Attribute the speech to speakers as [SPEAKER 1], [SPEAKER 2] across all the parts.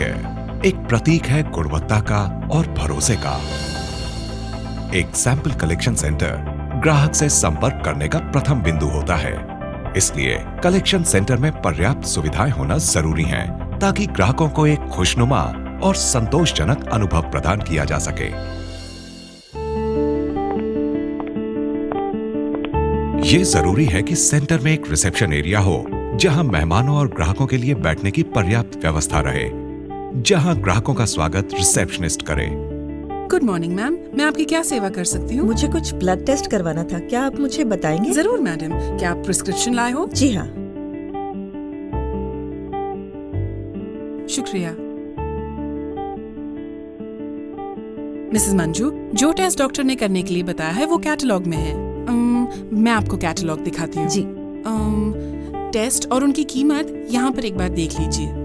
[SPEAKER 1] Care एक प्रतीक है गुणवत्ता का और भरोसे का। एक सैंपल कलेक्शन सेंटर ग्राहक से संपर्क करने का प्रथम बिंदु होता है। इसलिए कलेक्शन सेंटर में पर्याप्त सुविधाएं होना जरूरी हैं, ताकि ग्राहकों को एक खुशनुमा और संतोषजनक अनुभव प्रदान किया जा सके। ये जरूरी है कि सेंटर में एक रिसेप्शन एरिया हो, जहां मेहमानों और ग्राहकों के लिए बैठने की पर्याप्त व्यवस्था रहे, जहां ग्राहकों का स्वागत रिसेप्शनिस्ट करे।
[SPEAKER 2] गुड मॉर्निंग मैम, मैं आपकी क्या सेवा कर सकती हूँ?
[SPEAKER 3] मुझे कुछ ब्लड टेस्ट करवाना था, क्या आप मुझे बताएंगे?
[SPEAKER 2] जरूर मैडम, क्या आप प्रिस्क्रिप्शन लाए हो?
[SPEAKER 3] जी हाँ।
[SPEAKER 2] शुक्रिया। मिसेस मंजू, जो टेस्ट डॉक्टर ने करने के लिए बताया है वो कैटलॉग में है। मैं आपको कैटलॉग दिखाती हूँ।
[SPEAKER 3] जी।
[SPEAKER 2] टेस्ट और उनकी कीमत यहाँ पर एक बार देख लीजिए।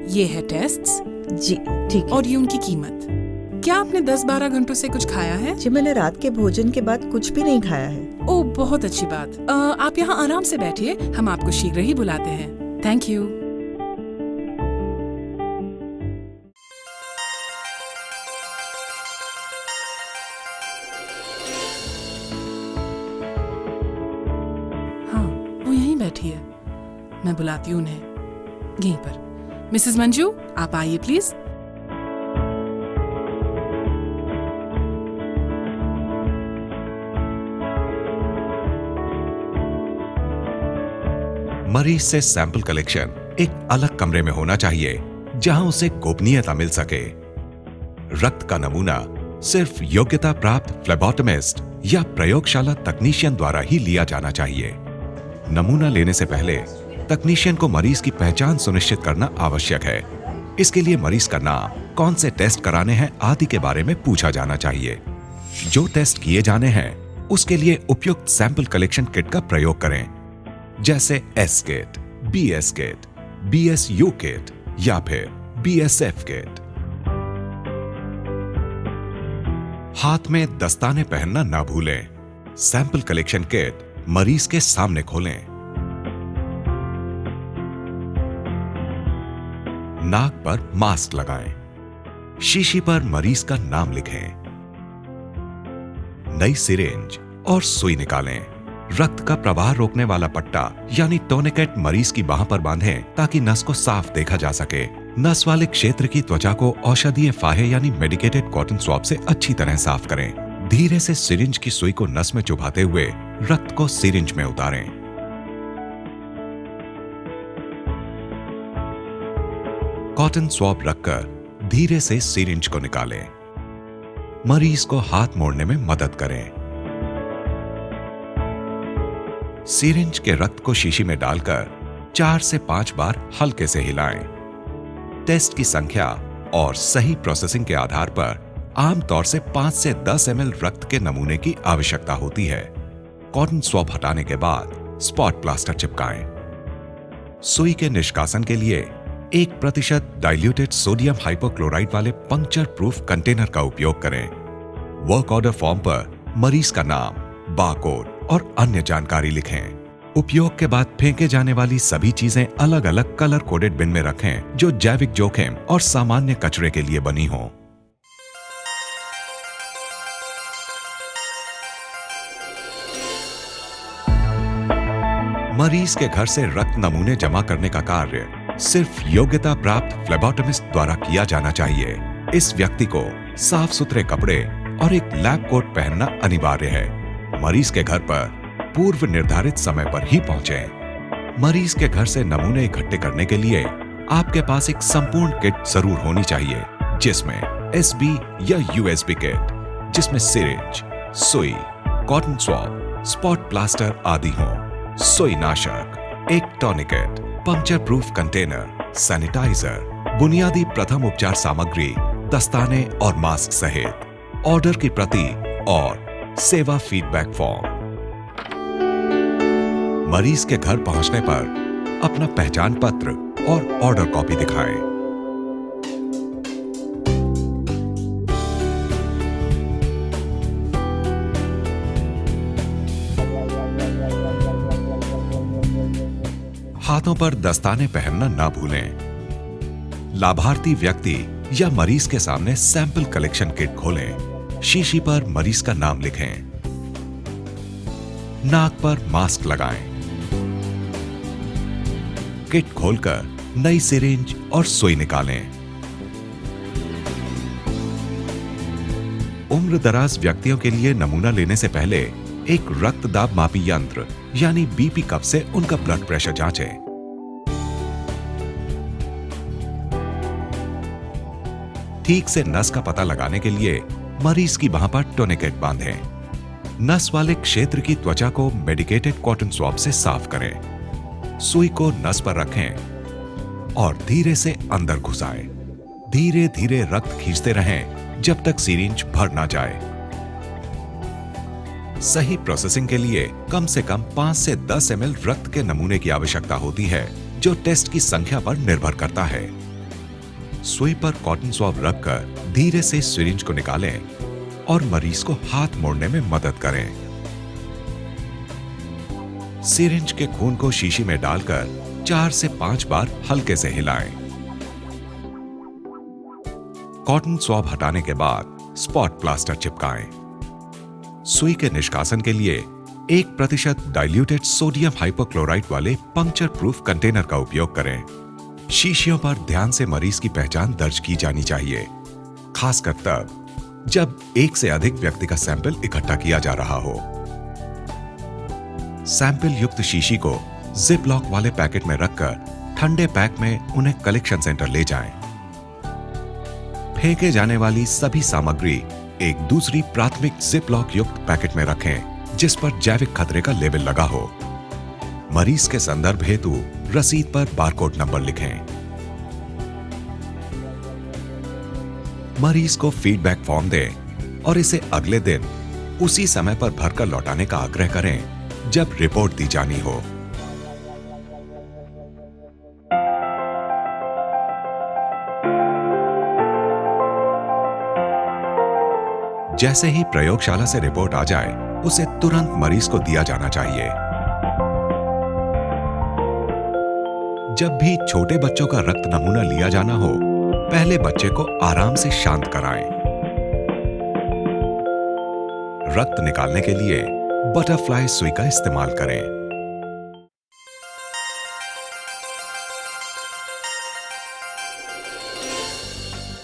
[SPEAKER 2] ये है टेस्ट्स।
[SPEAKER 3] जी ठीक है।
[SPEAKER 2] और ये उनकी कीमत। क्या आपने 10-12 घंटों से कुछ खाया है?
[SPEAKER 3] जी मैंने रात के भोजन के बाद कुछ भी नहीं खाया है।
[SPEAKER 2] ओह, बहुत अच्छी बात। आप यहाँ आराम से बैठिए, हम आपको शीघ्र ही बुलाते हैं। Thank you. हाँ, वो यहीं बैठी है, मैं बुलाती हूँ उन्हें। यहीं पर। मिसेस मंजू, आप आइए प्लीज।
[SPEAKER 1] मरीज से सैंपल कलेक्शन एक अलग कमरे में होना चाहिए, जहां उसे गोपनीयता मिल सके। रक्त का नमूना सिर्फ योग्यता प्राप्त फ्लेबोटमिस्ट या प्रयोगशाला तकनीशियन द्वारा ही लिया जाना चाहिए। नमूना लेने से पहले तकनीशियन को मरीज की पहचान सुनिश्चित करना आवश्यक है। इसके लिए मरीज का नाम, कौन से टेस्ट कराने हैं आदि के बारे में पूछा जाना चाहिए। जो टेस्ट किए जाने हैं उसके लिए उपयुक्त सैंपल कलेक्शन किट का प्रयोग करें, जैसे S kit, BS kit, BSU kit या फिर बीएसएफ किट। हाथ में दस्ताने पहनना ना भूलें। सैंपल कलेक्शन किट मरीज के सामने खोलें। नाक पर मास्क लगाएं। शीशी पर मरीज का नाम लिखें। नई सिरिंज और सुई निकालें। रक्त का प्रवाह रोकने वाला पट्टा यानी टोनिकेट मरीज की बाह पर बांधें, ताकि नस को साफ देखा जा सके। नस वाले क्षेत्र की त्वचा को औषधीय फाहे यानी मेडिकेटेड कॉटन स्वैब से अच्छी तरह साफ करें। धीरे से सिरिंज की सुई को नस में चुभाते हुए रक्त को सिरिंज में उतारें। कॉटन स्वैब रखकर धीरे से सिरिंज को निकालें। मरीज को हाथ मोड़ने में मदद करें। सिरिंज के रक्त को शीशी में डालकर 4 से 5 बार हल्के से हिलाएं। टेस्ट की संख्या और सही प्रोसेसिंग के आधार पर आमतौर से 5 से 10 ml रक्त के नमूने की आवश्यकता होती है। कॉटन स्वैब हटाने के बाद स्पॉट प्लास्टर चिपकाएं। सुई के निष्कासन के लिए 1% डाइल्यूटेड सोडियम हाइपोक्लोराइड वाले पंक्चर प्रूफ कंटेनर का उपयोग करें। वर्क ऑर्डर फॉर्म पर मरीज का नाम, बारकोड और अन्य जानकारी लिखें। उपयोग के बाद फेंके जाने वाली सभी चीजें अलग अलग कलर कोडेड बिन में रखें, जो जैविक जोखिम और सामान्य कचरे के लिए बनी हों। मरीज के घर से रक्त नमूने जमा करने का कार्य सिर्फ योग्यता प्राप्त फ्लेबोटमिस्ट द्वारा किया जाना चाहिए। इस व्यक्ति को साफ सुथरे कपड़े और एक लैब कोट पहनना अनिवार्य है। मरीज के घर पर पूर्व निर्धारित समय पर ही पहुंचें। मरीज के घर से नमूने इकट्ठे करने के लिए आपके पास एक संपूर्ण किट जरूर होनी चाहिए, जिसमें एसबी या यूएसबी किट, जिसमें सिरिंज, सुई, कॉटन स्वैब, स्पॉट प्लास्टर आदि हों, सुई नाशक, एक टॉनिकेट, पंक्चर प्रूफ कंटेनर, सैनिटाइजर, बुनियादी प्रथम उपचार सामग्री, दस्ताने और मास्क सहित ऑर्डर की प्रति और सेवा फीडबैक फॉर्म। मरीज के घर पहुंचने पर अपना पहचान पत्र और ऑर्डर कॉपी दिखाएं। हाथों पर दस्ताने पहनना ना भूलें। लाभार्थी व्यक्ति या मरीज के सामने सैंपल कलेक्शन किट खोलें। शीशी पर मरीज का नाम लिखें। नाक पर मास्क लगाएं। किट खोलकर नई सिरिंज और सुई निकालें। उम्र दराज व्यक्तियों के लिए नमूना लेने से पहले एक रक्तदाब मापी यंत्र यानी बीपी कप से उनका ब्लड प्रेशर जांचें। ठीक से नस का पता लगाने के लिए मरीज की बांह पर टोनिकेट बांधें। नस वाले क्षेत्र की त्वचा को मेडिकेटेड कॉटन स्वैब से साफ करें। सुई को नस पर रखें और धीरे से अंदर घुसाएं। धीरे धीरे रक्त खींचते रहें जब तक सिरिंज भर ना जाए। सही प्रोसेसिंग के लिए कम से कम 5 से 10 ml रक्त के नमूने की आवश्यकता होती है, जो टेस्ट की संख्या पर निर्भर करता है। सुई पर कॉटन स्वैब रखकर धीरे से सिरिंज को निकालें और मरीज को हाथ मोड़ने में मदद करें। सिरिंज के खून को शीशी में डालकर 4 से 5 बार हल्के से हिलाएं। कॉटन स्वैब हटाने के बाद स्पॉट प्लास्टर चिपकाएं। सुई के निष्कासन के लिए 1% डाइल्यूटेड सोडियम हाइपोक्लोराइड वाले पंक्चर प्रूफ कंटेनर का उपयोग करें। शीशियों पर ध्यान से मरीज की पहचान दर्ज की जानी चाहिए, खासकर तब जब एक से अधिक व्यक्ति का सैंपल इकट्ठा किया जा रहा हो। सैंपल युक्त शीशी को जिप लॉक वाले पैकेट में रखकर ठंडे पैक में उन्हें कलेक्शन सेंटर ले जाएं। फेंके जाने वाली सभी सामग्री एक दूसरी प्राथमिक जिप लॉक युक्त पैकेट में रखें, जिस पर जैविक खतरे का लेबल लगा हो। मरीज के संदर्भ हेतु रसीद पर बारकोड नंबर लिखें। मरीज को फीडबैक फॉर्म दें और इसे अगले दिन उसी समय पर भरकर लौटाने का आग्रह करें जब रिपोर्ट दी जानी हो। जैसे ही प्रयोगशाला से रिपोर्ट आ जाए, उसे तुरंत मरीज को दिया जाना चाहिए। जब भी छोटे बच्चों का रक्त नमूना लिया जाना हो, पहले बच्चे को आराम से शांत कराएं। रक्त निकालने के लिए बटरफ्लाई सुई का इस्तेमाल करें।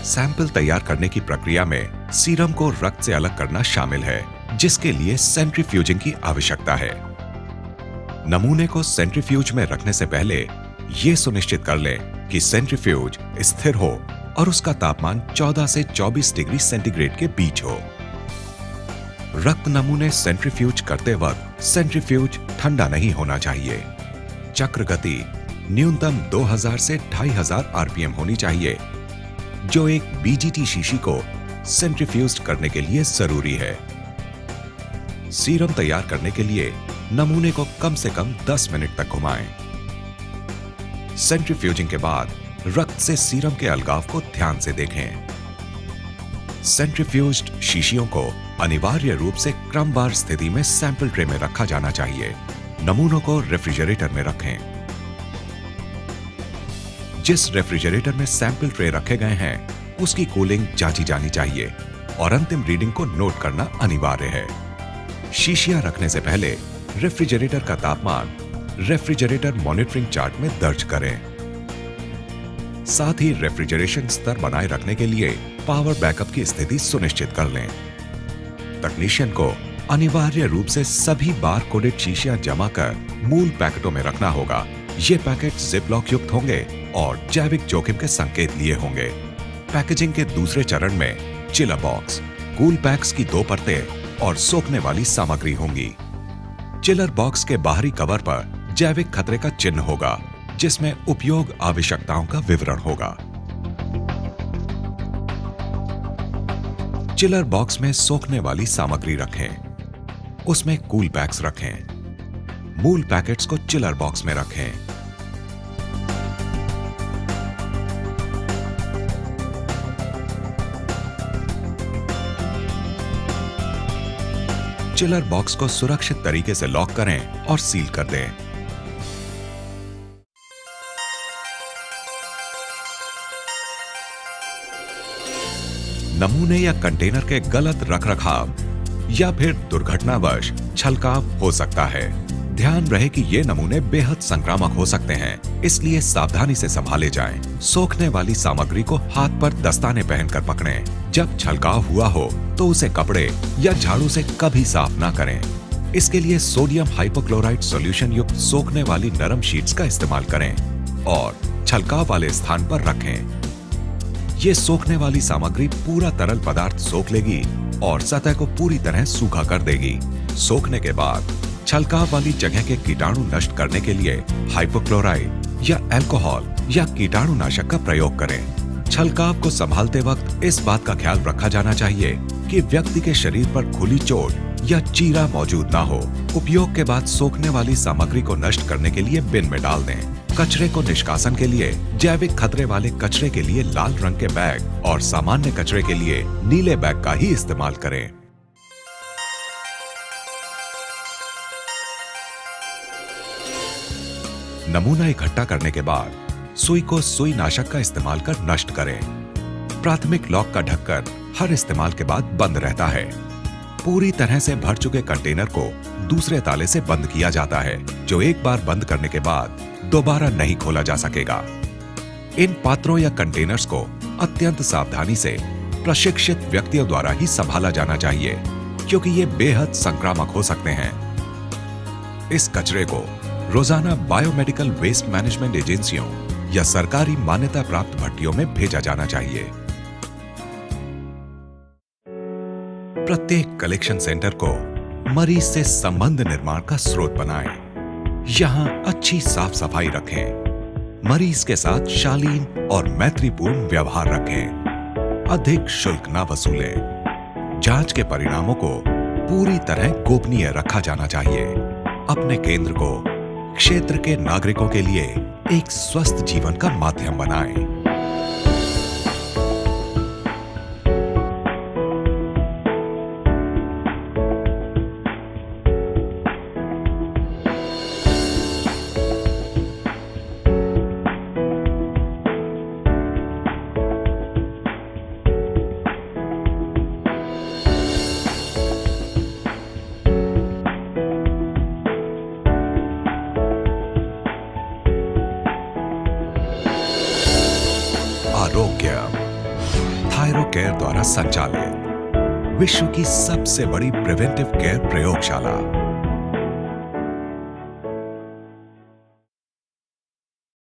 [SPEAKER 1] सैंपल तैयार करने की प्रक्रिया में सीरम को रक्त से अलग करना शामिल है, जिसके लिए सेंट्रीफ्यूजिंग की आवश्यकता है। नमूने को सेंट्रीफ्यूज में रखने से पहले यह सुनिश्चित कर लें कि सेंट्रीफ्यूज स्थिर हो और उसका तापमान 14 से 24 डिग्री सेंटीग्रेड के बीच हो। रक्त नमूने सेंट्रीफ्यूज करते वक्त सेंट्रीफ्यूज ठंडा नहीं होना चाहिए। चक्र गति न्यूनतम 2000 से 2500 आरपीएम होनी चाहिए, जो एक बीजीटी शीशी को सेंट्रीफ्यूज करने के लिए जरूरी है। सीरम तैयार करने के लिए नमूने को कम से कम 10 मिनट तक घुमाएं। सेंट्रीफ्यूजिंग के बाद रक्त से सीरम के अलगाव को ध्यान से देखें। सेंट्रीफ्यूज्ड शीशियों को अनिवार्य रूप से क्रमवार स्थिति में सैंपल ट्रे में रखा जाना चाहिए। नमूनों को रेफ्रिजरेटर में रखें। जिस रेफ्रिजरेटर में सैंपल ट्रे रखे गए हैं, उसकी कूलिंग जांची जानी चाहिए और अंतिम रीडिंग को नोट करना अनिवार्य है। शीशियां रखने से पहले रेफ्रिजरेटर का तापमान रेफ्रिजरेटर मॉनिटरिंग चार्ट में दर्ज करें। साथ ही रेफ्रिजरेशन स्तर बनाए रखने के लिए पावर बैकअप की स्थिति सुनिश्चित कर लें। तकनीशियन को अनिवार्य रूप से सभी बार कोडेड शीशियां जमा कर मूल पैकेटों में रखना होगा। ये पैकेट जिप लॉक युक्त होंगे और जैविक जोखिम के संकेत लिए होंगे। पैकेजिंग के दूसरे चरण में चिलर बॉक्स, कूल पैक्स की 2 परतें और सोखने वाली सामग्री होंगी। चिलर बॉक्स के बाहरी कवर पर जैविक खतरे का चिन्ह होगा, जिसमें उपयोग आवश्यकताओं का विवरण होगा। चिलर बॉक्स में सोखने वाली सामग्री रखें। उसमें कूल पैक्स रखें। मूल पैकेट्स को चिलर बॉक्स में रखें। चिलर बॉक्स को सुरक्षित तरीके से लॉक करें और सील कर दें। नमूने या कंटेनर के गलत रखरखाव या फिर दुर्घटनावश छलकाव हो सकता है। ध्यान रहे कि ये नमूने बेहद संक्रामक हो सकते हैं, इसलिए सावधानी से संभाले जाएं। सोखने वाली सामग्री को हाथ पर दस्ताने पहनकर पकड़ें। जब छलकाव हुआ हो तो उसे कपड़े या झाड़ू से कभी साफ ना करें। इसके लिए सोडियम हाइपोक्लोराइट सॉल्यूशन युक्त सोखने वाली नरम शीट्स का इस्तेमाल करें और छलकाव वाले स्थान पर रखें। ये सोखने वाली सामग्री पूरा तरल पदार्थ सोख लेगी और सतह को पूरी तरह सूखा कर देगी। सोखने के बाद छलकाव वाली जगह के कीटाणु नष्ट करने के लिए हाइपोक्लोराइट या अल्कोहल या कीटाणुनाशक का प्रयोग करें। छलकाव को संभालते वक्त इस बात का ख्याल रखा जाना चाहिए कि व्यक्ति के शरीर पर खुली चोट या चीरा मौजूद ना हो। उपयोग के बाद सोखने वाली सामग्री को नष्ट करने के लिए बिन में डाल दें। कचरे को निष्कासन के लिए जैविक खतरे वाले कचरे के लिए लाल रंग के बैग और सामान्य कचरे के लिए नीले बैग का ही इस्तेमाल करें। नमूना इकट्ठा करने के बाद सुई को सुई नाशक का इस्तेमाल कर नष्ट करें। प्राथमिक लॉक का ढक्कन हर इस्तेमाल के बाद बंद रहता है। पूरी तरह से भर चुके कंटेनर को दूसरे ताले से बंद किया जाता है, जो एक बार बंद करने के बाद दोबारा नहीं खोला जा सकेगा। इन पात्रों या कंटेनर्स को अत्यंत सावधानी से प्रशिक्षित व्यक्तियों द्वारा ही संभाला जाना चाहिए, क्योंकि ये बेहद संक्रामक हो सकते हैं। इस कचरे को रोजाना बायोमेडिकल वेस्ट मैनेजमेंट एजेंसियों या सरकारी मान्यता प्राप्त भट्टियों में भेजा जाना चाहिए। प्रत्येक कलेक्शन सेंटर को मरीज से संबंध निर्माण का स्रोत बनाएं। यहां अच्छी साफ सफाई रखें। मरीज के साथ शालीन और मैत्रीपूर्ण व्यवहार रखें। अधिक शुल्क न वसूलें। जांच के परिणामों को पूरी तरह गोपनीय रखा जाना चाहिए। अपने केंद्र को क्षेत्र के नागरिकों के लिए एक स्वस्थ जीवन का माध्यम बनाएं। आरोग्य थायरोकेयर द्वारा संचालित विश्व की सबसे बड़ी प्रिवेंटिव केयर प्रयोगशाला